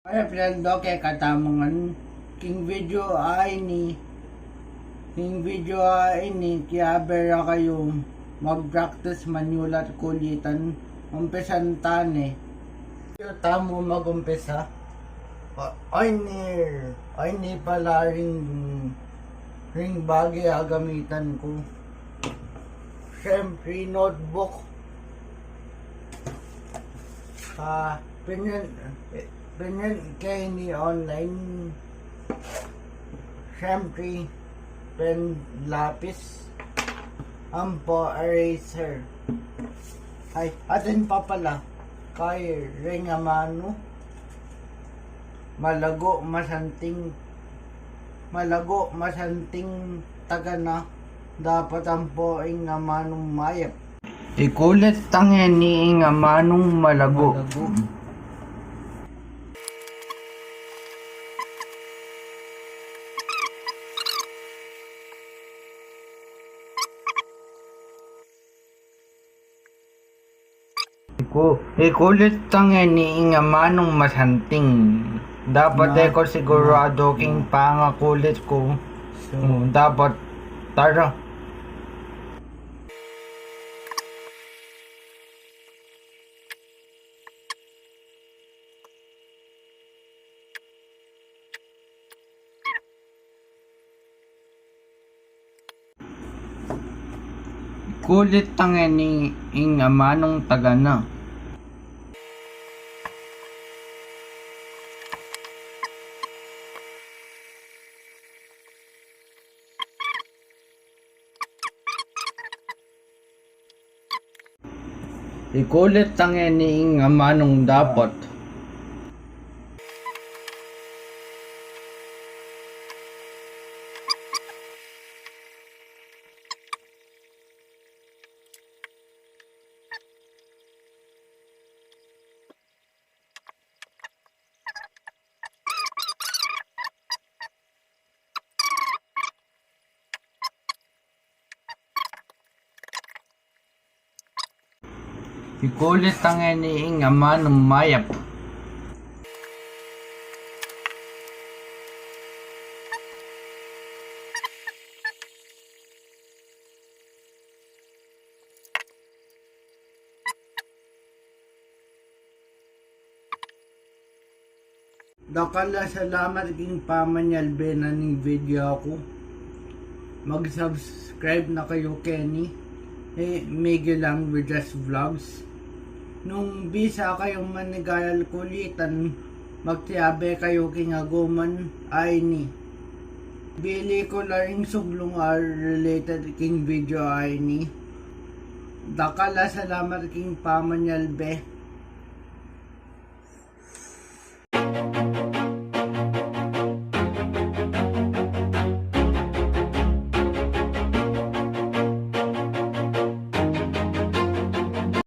Ay, Prendo, kay katamangan, king video ay ni, kaya bera kayo, mag-practice manulat kulitan, umpisan tane. Tamo mag-umpisa. Ay ni pala ring bagay agamitan ko. Siyempre, notebook. Pinyan kay ni online. Siyempre, pen, lapis, ampo, eraser. Ay, atin pa pala. Kay Ringamano. Malago, masanting taga na. Dapat ang poing nga manong mayap. Ikulit tangin ni nga manong malago. Ikulit tangin ni nga manong masanting. Dapat ko sigurado king pangakulit ko. Dapat tara. Kulit tangin ni nga manong taga na. Ikulit tangin ni nga manong dapat. Ikulit tangin ni nga manong mayap. Dakala salamat king pamanyalbe na ning video ako. Mag-subscribe na kayo Kenny. Miguel Languages Vlogs. Nung bisa kayong manigayal kulitan, magtiabe kayo kingaguman ay ni. Bili ko lang suglong related king video ay ni. Dakala salamat king pamanyalbe.